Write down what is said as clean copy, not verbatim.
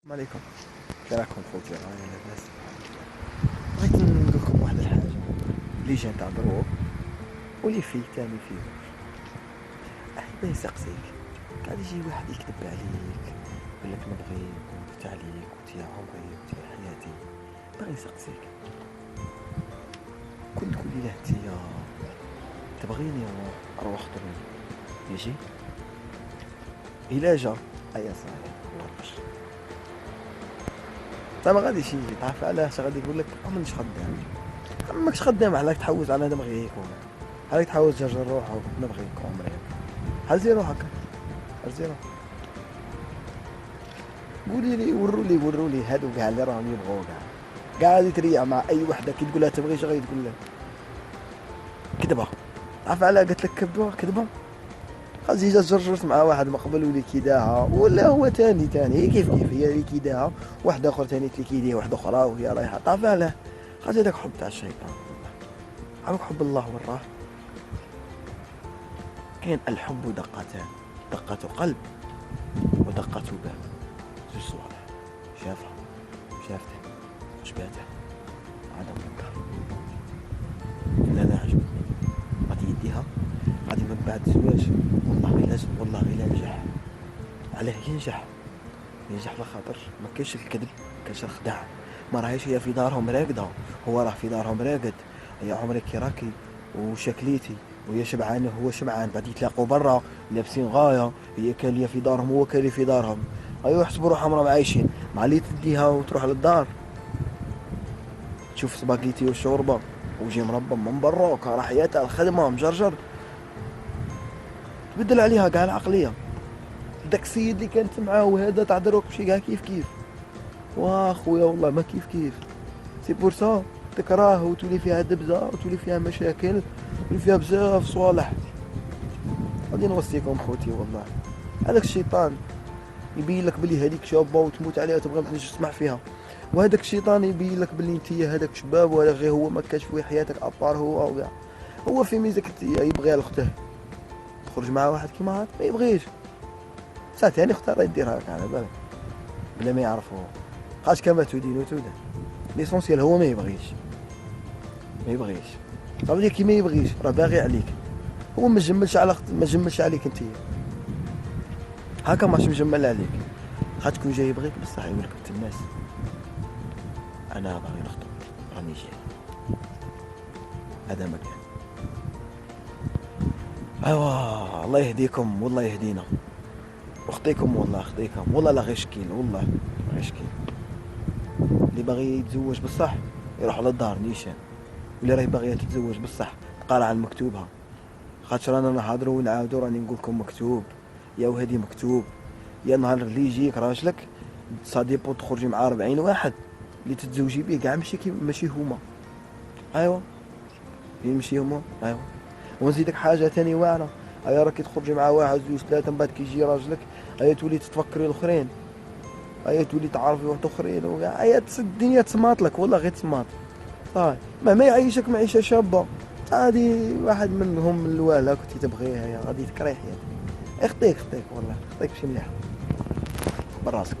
السلام عليكم. كي راكم خوتي؟ راني لاباس. بغيت نقول لكم واحد الحاجه اللي جا تاع دروك واللي فيه تاني فيه. احب نسقسيك، قاعد يجي واحد يكذب عليك يقول لك نبغيك ونموت عليك وانت يا عمري وانت يا حياتي. باغي نسقسيك، كنت تقولي له انت تبغيني اروح اخطبني يجي؟ الا جا ايا صاحبي ورقش تا ما غاديش يجي. تعرف علاش؟ غادي يقول لك مانيش خدام. ماكش خدام، عليك تحوس على نبغيك عليك تحوس تجرجر روحك نبغيك عمري. هزي روحك، هزي روحك. قولي لي وروا لي هادو كاع اللي راهم يبغوا كاع غادي تريع مع اي وحده كي تقول لها تبغيش غادي تقول لها كذبه. عارف علاه قالت لك كذبه كذبه؟ خاص جا جرجرت مع واحد من قبل واللي كيداها، ولا هو تاني هي كيف هي اللي كيداها، واحده اخرى تاني اللي كيديها واحده اخرى وهي رايحه. تعرف علاه؟ خاص هذاك حب تاع الشيطان. عارف حب الله وراه؟ كاين الحب دقتان، دقة قلب ودقة باب. زوج صوالح، شافها شافته عجباته عاد منكر. لا لا عجبتني، غادي يديها غادي من بعد الزواج والله لازم، والله إلا نجح. علاه ينجح لخاطر ما كاينش الكذب، كاينش الخداع. ما راهيش هي في دارهم راقده، هو راه في دارهم راقد. يا عمرك كي راكي وشكليتي وهي شبعانه وهو شبعان، بعد يتلاقوا برا لابسين غايه، هي كاليه في دارهم وهو كالي في دارهم. ايوا يحسبوا روحهم راهم عايشين. مع اللي تديها وتروح للدار تشوف سباكيتي والشوربه وجي مربى من برا وكان راح حياتها الخدمه مجرجر، تبدل عليها كاع العقليه. داك السيد اللي كانت معاه وهذا تاع دروك ماشي كاع كيف كيف. واخويا والله ما كيف كيف. سي بور سا تكراه وتولي فيها دبزه وتولي فيها مشاكل وتولي فيها بزاف صوالح. غادي نوصيكم خوتي والله، هذاك الشيطان يبين لك بلي هذيك شابه وتموت عليها تبغى ما تسمع فيها، وهذاك الشيطان يبين لك بلي انت هذاك شباب ولا غير هو ما كاش في حياتك ابار هو او كاع. هو في ميزك يبغي لختها تخرج مع واحد كيما هذا ما يبغيش. ساعة ثاني اختار يديرها هكا على بالك بلا ما يعرفوا. خاش كما تدين وتودان. ليسونسيال هو ما يبغيش قبل كي ما يبغيش راه باغي عليك. هو ما جملش عليك انت هكا، ماشي مجمل عليك. تكون جاي يبغيك بصح يقول لك بنت الناس انا باغي نخطب راني جاي. هذا مكان. ايوا الله يهديكم والله يهدينا واخطيكم والله خطيكم والله لا غير شكيل والله غير شكيل. اللي باغي يتزوج بصح يروح للدار نيشان، واللي راهي باغيه تتزوج بصح تقرا عن مكتوبها. خاطر رانا نهضروا ونعاودوا راني نقول لكم مكتوب يا وهدي مكتوب. يا نهار اللي يجيك راجلك صاديبو تخرجي مع 40 واحد اللي تتزوجي به كاع ماشي هما. ايوا يمشي هما ايوا. ونزيدك حاجه ثاني واعره، ايا راكي تخرجي مع واحد زوج ثلاثه من بعد كيجي راجلك ايا تولي تتفكري الاخرين، ايا تولي تعرفي واحد اخرين وكاع. ايا الدنيا تسماط لك والله غير تسماط. صاي ما يعيشك معيشه شابه. هادي واحد منهم من الوالا كنتي تبغيها يا غادي تكرهي حياتك. اخطيك والله اخطيك شي مليح براسك.